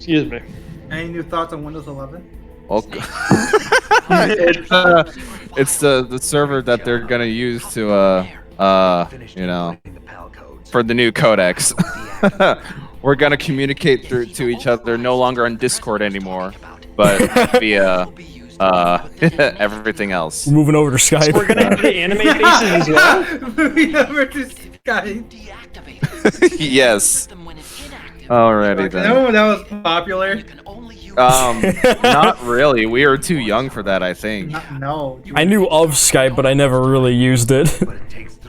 Excuse me. Any new thoughts on Windows 11? Okay. It's the server that they're gonna use to you know, for the new codex. We're gonna communicate through to each other no longer on Discord anymore, but via everything else. We're moving over to Skype. So we're gonna have the anime faces as well. Moving over to Skype. Yes. Alrighty then. No, that was popular. Not really. We were too young for that, I think. No. I knew of Skype, but I never really used it.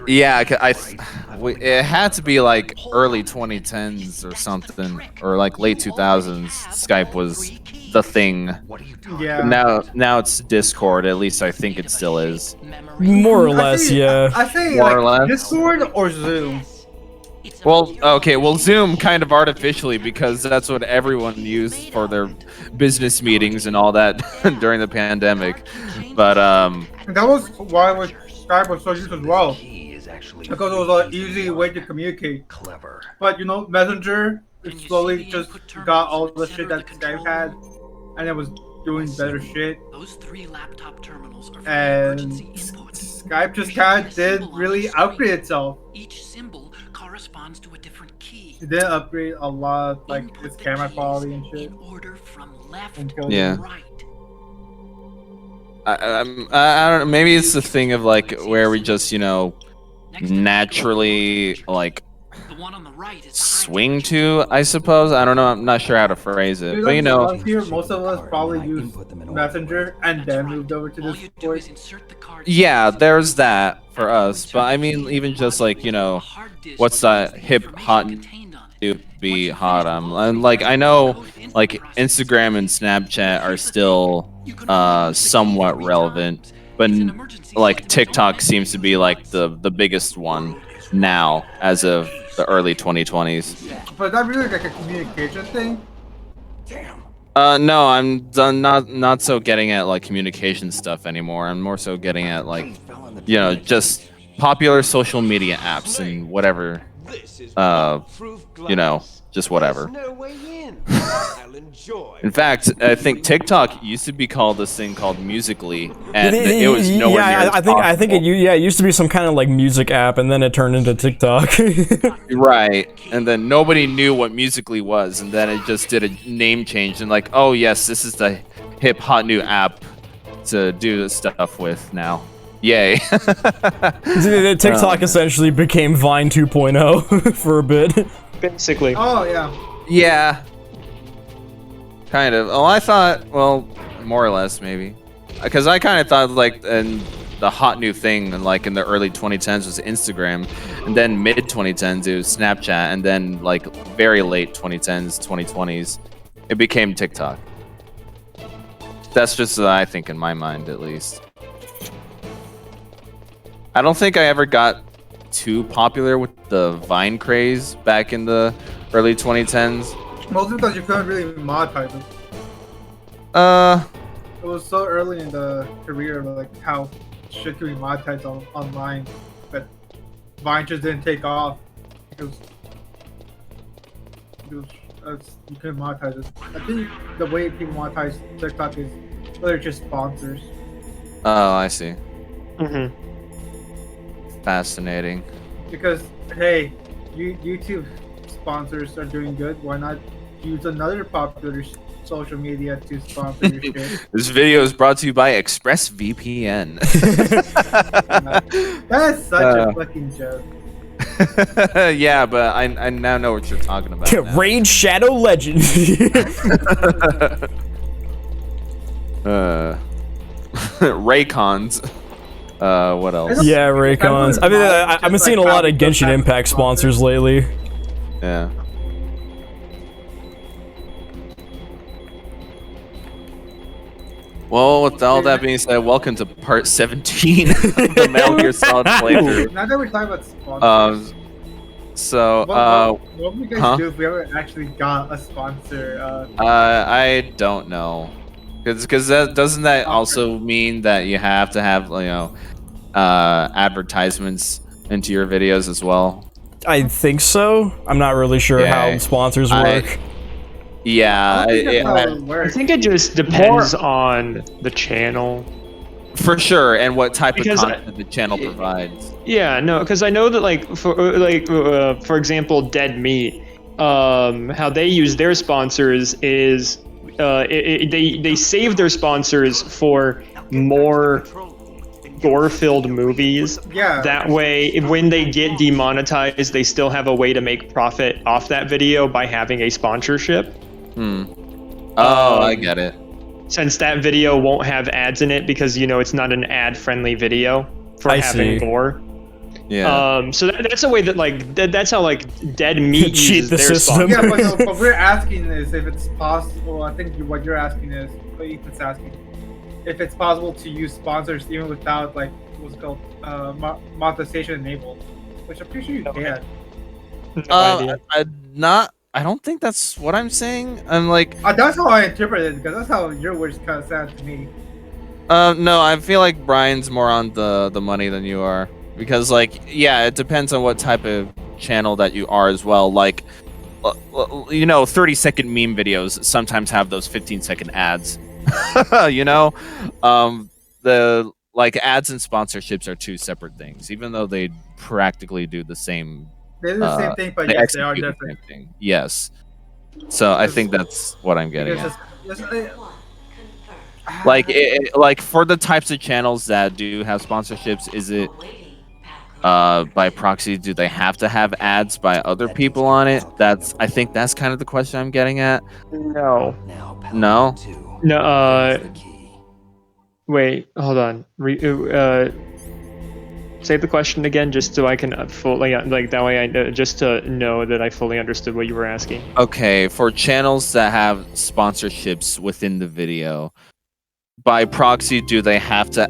Yeah, it had to be like early 2010s or something, or like late 2000s. Skype was the thing. Yeah. Now it's Discord. At least I think it still is. More or less, yeah. I say More like or less. Discord or Zoom. Well, okay, well, Zoom kind of artificially, because that's what everyone used for their business meetings and all that during the pandemic. But That was why Skype was so used as well. Because it was an easy way to communicate. But you know, Messenger slowly just got all the shit that Skype had, and it was doing better shit. And Skype just kind of didn't really upgrade itself. Each symbol corresponds to a different key. It did upgrade a lot, like its camera quality and shit. In order from left Yeah. to right. I don't know. Maybe it's the thing of like where we just, you know, naturally like The one on the right is the swing to, I suppose. I don't know. I'm not sure how to phrase it, Dude, but you know. here, most of us probably used Messenger and then moved over to All you do Discord. is insert the card. Yeah, there's that for us, but I mean, even just like, you know, what's that hip hot to be hot and like I know like Instagram and Snapchat are still somewhat relevant, but like TikTok seems to be like the biggest one now as of the early 2020s. But is that really like a communication thing? No, I'm done. Not so getting at like communication stuff anymore. I'm more so getting at like, you know, just popular social media apps and whatever. You know, just whatever. In fact, I think TikTok used to be called this thing called Musical.ly, and it was nowhere near as I think it possible. used to be some kind of like music app, and then it turned into TikTok. Right, and then nobody knew what Musical.ly was, and then it just did a name change, and like, oh yes, this is the hip hot new app to do this stuff with now. Yay. TikTok essentially became Vine 2.0 for a bit. Basically. Oh yeah. Yeah. Kind of. Well, I thought, well, more or less, maybe. Because I kind of thought, like, and the hot new thing, like, in the early 2010s was Instagram, and then mid-2010s it was Snapchat, and then, like, very late 2010s, 2020s, it became TikTok. That's just what I think in my mind, at least. I don't think I ever got too popular with the Vine craze back in the early 2010s. Mostly because you couldn't really monetize it. It was so early in the career, like how shit could be monetized online, but Vine just didn't take off because you couldn't monetize it. I think the way people monetize TikTok is whether it's just sponsors. Oh, I see. Mm-hmm. Fascinating. Because hey, YouTube sponsors are doing good. Why not use another popular social media to sponsor your shit? This video is brought to you by ExpressVPN. That's such a fucking joke. Yeah, but I now know what you're talking about. Raid Shadow Legend. Raycons. What else? Yeah, Raycons. I mean, I've been seeing a lot of Genshin Impact sponsors lately. Yeah. Well, with all that being said, welcome to part 17 of the Metal Gear Solid playthrough. Now that we're talking about sponsors, So, what would you guys huh? do if we ever actually got a sponsor? I don't know, because that doesn't that also mean that you have to have, you know, advertisements into your videos as well? I think so. I'm not really sure how sponsors work. Yeah, I don't think that's how it I works. think it just depends on the channel. for sure, and what type Because of content the channel provides. Yeah, no, because I know that for example, Dead Meat, how they use their sponsors is they save their sponsors for more gore-filled movies. Yeah. That way, when they get demonetized, they still have a way to make profit off that video by having a sponsorship. Oh, I get it. Since that video won't have ads in it because it's not an ad-friendly video for I having see. gore. Yeah. So that's a way that that's how Dead Meat Cheat uses the their system. Yeah, sponsors. but we're asking is if it's possible. I think what you're asking is, what Ethan's asking, if it's possible to use sponsors even without what's it called monetization enabled, which I'm pretty sure you can. No idea. I don't think that's what I'm saying. I'm like, That's how I interpret it because that's how your words kind of sound to me. no, I feel like Brian's more on the money than you are. Because, yeah, it depends on what type of channel that you are as well. 30-second meme videos sometimes have those 15-second ads. The ads and sponsorships are two separate things, even though they practically do the same. They do the same thing, but they yes, they are execute the different. same thing. Yes. So I think that's what I'm getting at. For the types of channels that do have sponsorships, is it by proxy? Do they have to have ads by other people on it? I think that's kind of the question I'm getting at. No. No. No. Wait. Hold on. Say the question again, just so I can fully that way I know, just to know that I fully understood what you were asking. Okay, for channels that have sponsorships within the video, by proxy, do they have to?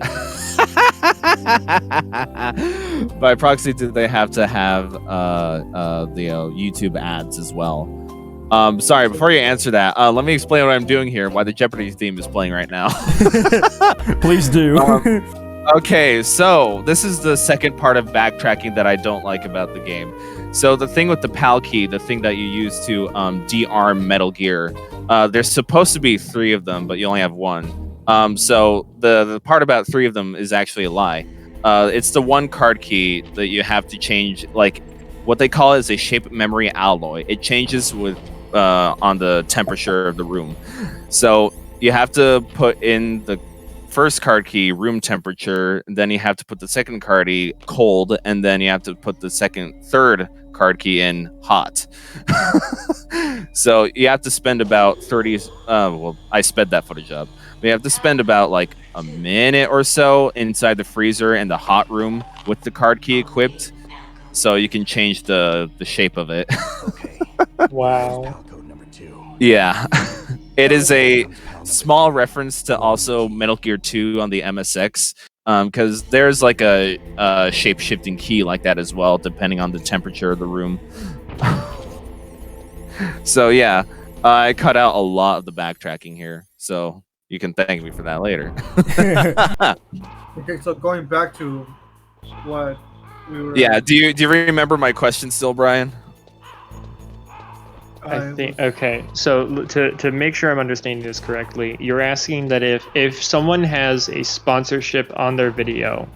By proxy, do they have to have the YouTube ads as well? Sorry, before you answer that, let me explain what I'm doing here. Why the Jeopardy theme is playing right now. Please do. Okay, so this is the second part of backtracking that I don't like about the game. So the thing with the PAL key, the thing that you use to de-arm Metal Gear, there's supposed to be 3 of them, but you only have 1. So the part about 3 of them is actually a lie. It's the one card key that you have to change, what they call is a shape memory alloy. It changes with on the temperature of the room. So you have to put in the first card key room temperature, and then you have to put the second card key cold, and then you have to put the third card key in hot. So you have to spend about 30 well, I sped that footage up. We have to spend about a minute or so inside the freezer in the hot room with the card key equipped, so you can change the shape of it. Wow. Yeah. It is a small reference to also Metal Gear 2 on the MSX, because there's a shape-shifting key like that as well, depending on the temperature of the room. So yeah, I cut out a lot of the backtracking here, so you can thank me for that later. Okay, so going back to what we were. Yeah, do you remember my question still, Brian? I think okay. So to make sure I'm understanding this correctly, you're asking that if someone has a sponsorship on their video,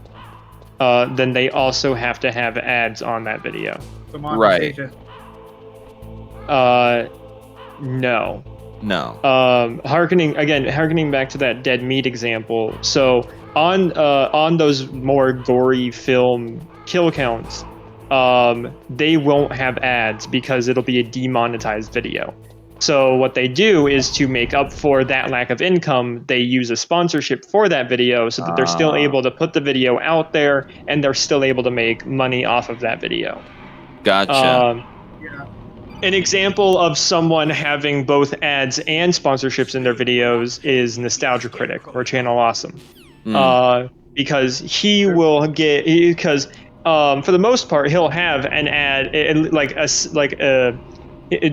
then they also have to have ads on that video. Right. No. No. Harkening back to that Dead Meat example. So on those more gory film kill counts, they won't have ads because it'll be a demonetized video. So what they do is, to make up for that lack of income, they use a sponsorship for that video so that they're still able to put the video out there and they're still able to make money off of that video. Gotcha. Yeah. An example of someone having both ads and sponsorships in their videos is Nostalgia Critic or Channel Awesome. Because he will get, for the most part, he'll have an ad,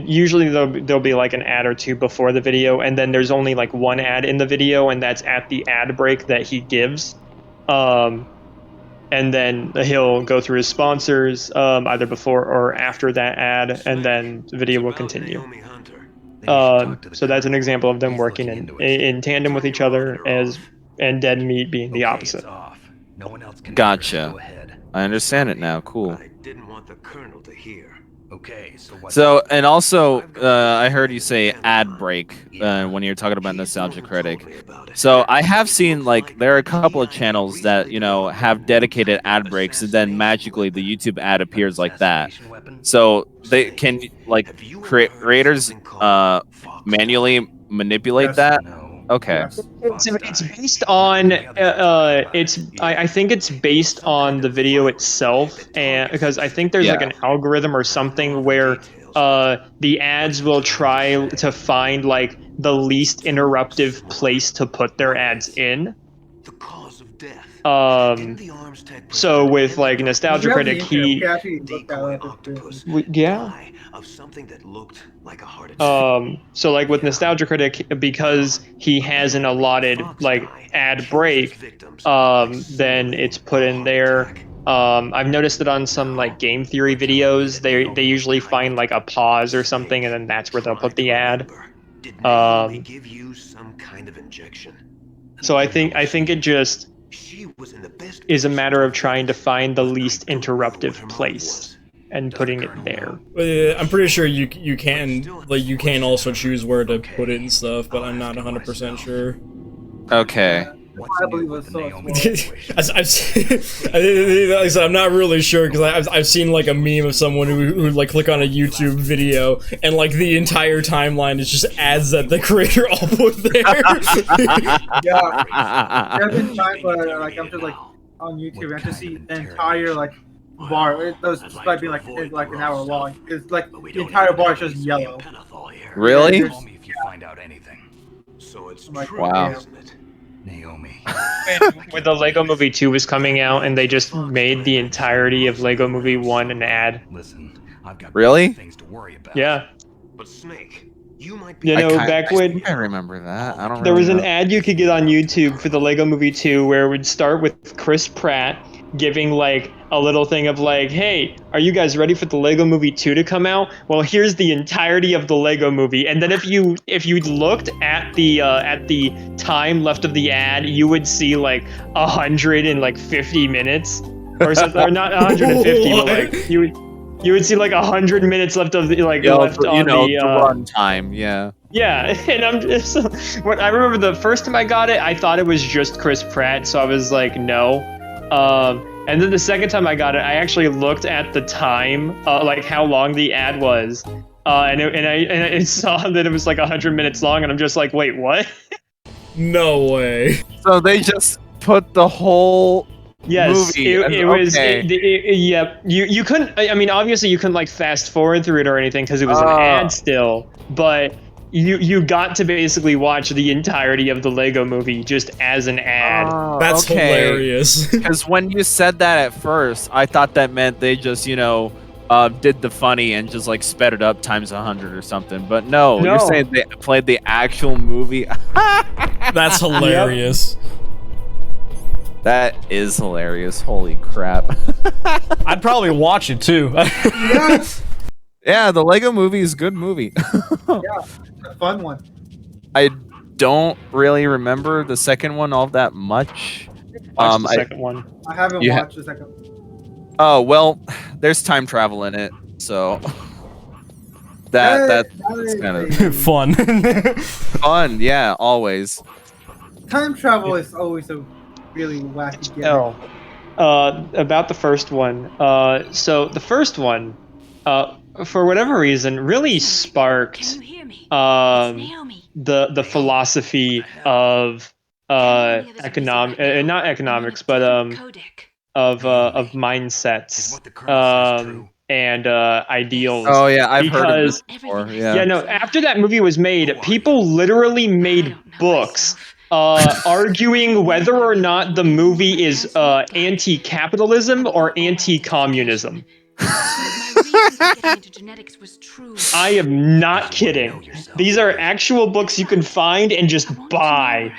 usually there'll be an ad or two before the video, and then there's only one ad in the video, and that's at the ad break that he gives. And then he'll go through his sponsors either before or after that ad, and then the video will continue. So that's an example of them working in tandem with each other, and Dead Meat being the opposite. Gotcha. I understand it now. Cool. I didn't want the colonel to hear. Okay, so what? So, and also, I heard you say ad break when you're talking about Nostalgia Critic. So I have seen, like, there are a couple of channels that, you know, have dedicated ad breaks, and then magically the YouTube ad appears like that. So they can, like, creators manually manipulate that? Okay. It's based on I think it's based on the video itself, and because I think there's like an algorithm or something where the ads will try to find like the least interruptive place to put their ads in. So with like Nostalgia Critic, so like with Nostalgia Critic, because he has an allotted like ad break, then it's put in there. I've noticed that on some like game theory videos, they usually find like a pause or something, and then that's where they'll put the ad. So I think it just is a matter of trying to find the least interruptive place and putting it there. I'm pretty sure you can also choose where to put it and stuff, but I'm not 100% sure. Okay. I believe it's so I'm not really sure because I've seen like a meme of someone who like click on a YouTube video and like the entire timeline is just ads that the creator all put there. Yeah, there's been times where like I'm just like on YouTube and to see the entire like bar. It does despite being like it's like an hour long. It's like the entire bar is just yellow. Really? If you find out anything. So it's true, wow. isn't it? Naomi. When the Lego Movie 2 was coming out, and they just made the entirety of Lego Movie 1 an ad. Listen, I've got really? things to worry about. Yeah. But Snake, you might be. You know, back when I remember that. I don't. There was an ad you could get on YouTube for the Lego Movie 2 where it would start with Chris Pratt giving like a little thing of like, hey, are you guys ready for the Lego Movie 2 to come out? Well, here's the entirety of the Lego Movie. And then if you looked at the time left of the ad, you would see like 150 minutes or something, or not 150, but like you would see like 100 minutes left of the left on the run time. Yeah. Yeah, and I'm just when I remember the first time I got it, I thought it was just Chris Pratt, so I was like, no. And then the second time I got it, I actually looked at the time, like how long the ad was, and I saw that it was like 100 minutes long, and I'm just like, wait, what? No way. So they just put the whole movie. It was. Yeah, you couldn't. I mean, obviously you couldn't like fast forward through it or anything because it was an ad still, but. You got to basically watch the entirety of the Lego Movie just as an ad. That's hilarious. Because when you said that at first, I thought that meant they just, did the funny and just like sped it up times 100 or something. But no, you're saying they played the actual movie. That's hilarious. That is hilarious. Holy crap. I'd probably watch it too. Yes. Yeah, the Lego Movie is a good movie. Yeah, a fun one. I don't really remember the second one all that much. Watch the second one. I haven't watched the second one. Oh, well, there's time travel in it, so that's kind of fun. Fun, yeah, always. Time travel is always a really wacky game. About the first one. So the first one, for whatever reason, really sparked the philosophy of not economics, but of mindsets and ideals. Oh yeah, I've heard of this before. Yeah, no. After that movie was made, people literally made books arguing whether or not the movie is anti-capitalism or anti-communism. I am not kidding. These are actual books you can find and just buy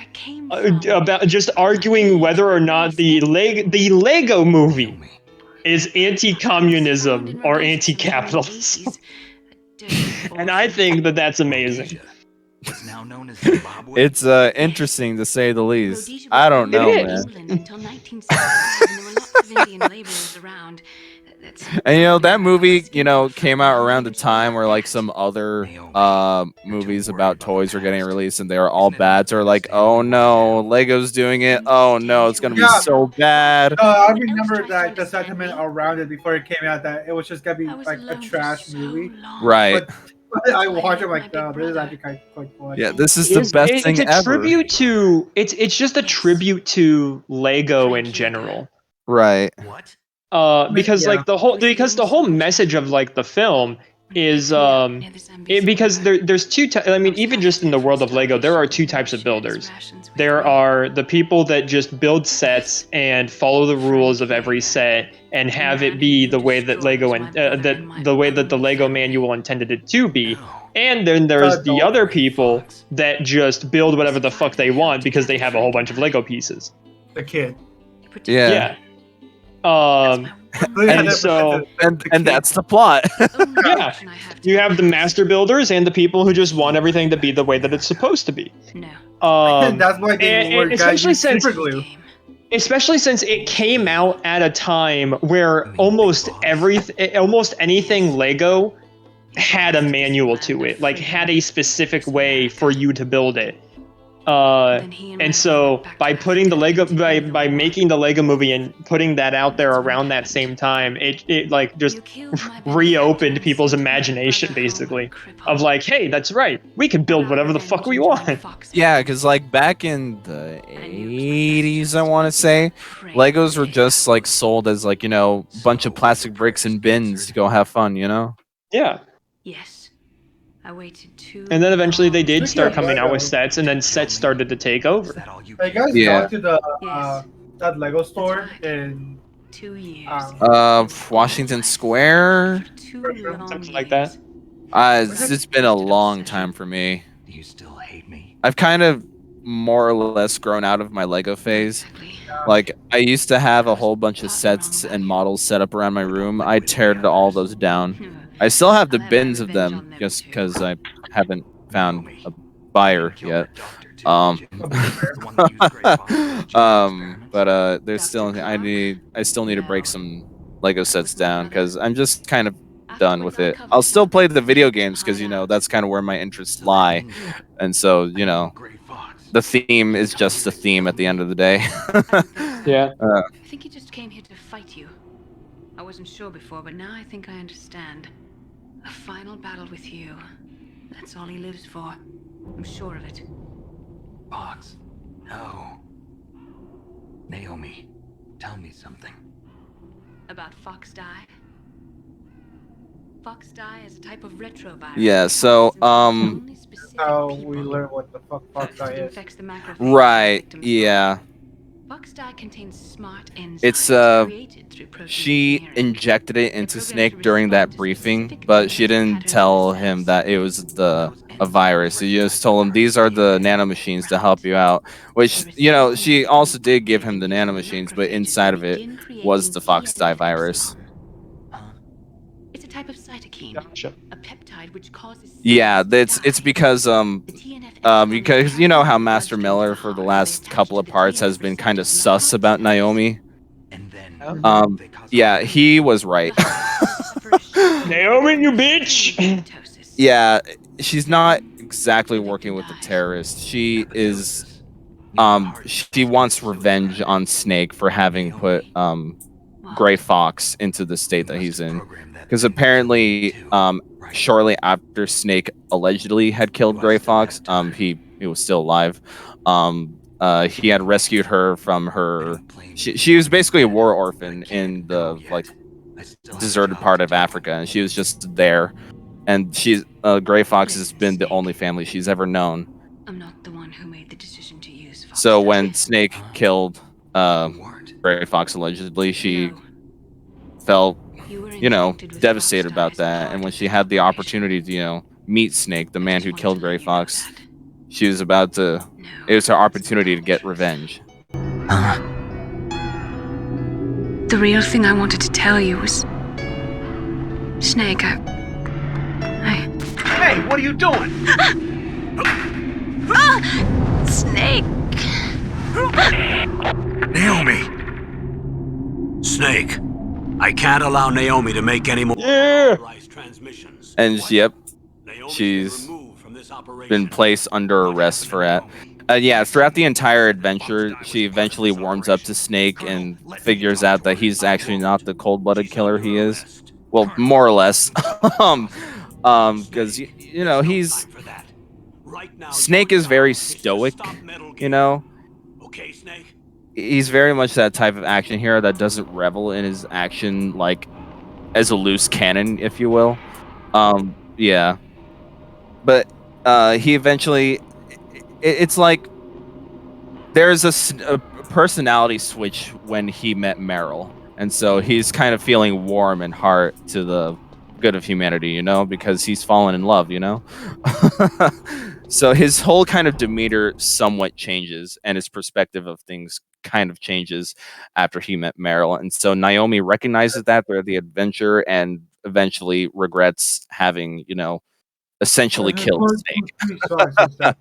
about just arguing whether or not the Lego Movie is anti-communism or anti-capitalism. And I think that that's amazing. What's now known as Zimbabwe. It's interesting to say the least. Rhodesia I don't was know, It in is. man. England until 1965, and there were lots of Indian laborers around. That's And you know that probably movie, why you know, came out Why around the would you time do where like that? some other movies worry about about the toys were getting past. released and they were all Isn't it bad. So we're like, understandable oh why no, now? Lego's doing it. Things Oh stay no, it's to gonna a be Yeah. so bad. I Anyone else remember tries to that the understand sentiment me? around it before it came out that it was just gonna be I was like a alone for trash so movie. long. Right. But I Until I watched it met my like, big this is brother. actually quite fun. Yeah, this is the It's best it's thing a ever. tribute to it's just a Yes. tribute to Lego in Frank Yeager. general. Right. What? Because Yeah. like the whole message of like the film is because there's two I mean, even just in the world of Lego, there are two types of builders. There are the people that just build sets and follow the rules of every set and have it be the way that Lego and the way that the Lego manual intended it to be. And then there's the other people that just build whatever the fuck they want because they have a whole bunch of Lego pieces. The kid. Yeah. And so And that's the plot. yeah, you have the master builders and the people who just want everything to be the way that it's supposed to be. No. That's why they were especially since super glue. especially since it came out at a time where almost anything Lego had a manual to it, like had a specific way for you to build it. And so by putting the Lego by making the Lego movie and putting that out there around that same time, it like just reopened people's imagination basically of like, hey, that's right, we can build whatever the fuck we want. Yeah, because like back in the 80s, I want to say, Legos were just like sold as like, you know, bunch of plastic bricks and bins to go have fun, you know? Yeah. Yes. I waited too And then eventually they did Speaking start of coming out with Lego, sets, and then sets started to take over. Is that all you Hey guys, Yeah. gone to the Yes. that Lego store in 2 years. Washington Square? For 2 long Something like that. years. It's been a long time for me. Do you still hate me? I've kind of more or less grown out of my Lego phase. Exactly. Like, I used to have a whole bunch of sets and models set up around my room. I teared all those down. I still have the bins of them just because I haven't found a buyer yet. But there's still I still need to break some Lego sets down because I'm just kind of done with it. I'll still play the video games because you know that's kind of where my interests lie, and so you know the theme is just a theme at the end of the day. Yeah. I think he just came here to fight you. I wasn't sure before, but now I think I understand. A final battle with you. That's all he lives for. I'm sure of it. Fox. No. Naomi, tell me something. About Fox Die? Fox Die is a type of retrovirus. Yeah, so Only specific how people. we learn what the fuck Fox It is. infects the macrophages of right, victims' yeah. Fox Die contains smart enzymes It's created through protein she engineering. injected it into Snake during that briefing, but she didn't tell him that it was a virus. She just told him these are the nanomachines to help you out. Which, you know, she also did give him the nanomachines, but inside of it was the Fox Die virus. It's a type of cytokine, Gotcha. a peptide which causes Yeah, cells to it's die. because The TNF enzyme because you know how carries Master bloodstream Miller to for the heart, last they couple of attach to the parts has TNF been kind of receptors in the sus heart about cells. Naomi. And then they cause Yeah, he was right. Naomi, you bitch! Yeah, she's not exactly working with the terrorists. She is she wants revenge on Snake for having put Gray Fox into the state that he's in. Because apparently shortly after Snake allegedly had killed Gray Fox, he was still alive. He had rescued her from her she was basically a war orphan in the like deserted part of Africa, and she was just there. And she's Gray Fox has been the only family she's ever known. I'm not the one who made the decision to use Fox So Die. when Snake killed Gray Fox allegedly, she felt, You were you know, injected with devastated Fox about Dye as that. part And when of she the had the operation. opportunity to, you know, meet Snake, the I man just who wanted killed to Gray let you know Fox, that. she was about to. No, It was her that's opportunity to not get true. revenge. The real thing I wanted to tell you was... Snake, I Hey, what are you doing? Snake! Naomi! Snake, I can't allow Naomi to make any more Yeah. unauthorized transmissions. And yep, Naomi's she's been removed from this operation. been placed under What arrest happened for to that. Naomi? Yeah, throughout the entire adventure, she eventually warms up to Snake and figures out that he's actually not the cold-blooded killer he is. Well, more or less, because you know he's Snake is very stoic. You know, Okay, Snake. he's very much that type of action hero that doesn't revel in his action like as a loose cannon, if you will. Yeah, but he eventually, it's like there's a personality switch when he met Meryl, and so he's kind of feeling warm in heart to the good of humanity, you know, because he's fallen in love, you know. So his whole kind of demeanor somewhat changes, and his perspective of things kind of changes after he met Meryl, and so Naomi recognizes that through the adventure and eventually regrets having, you know, essentially killed Snake. Sorry, since that.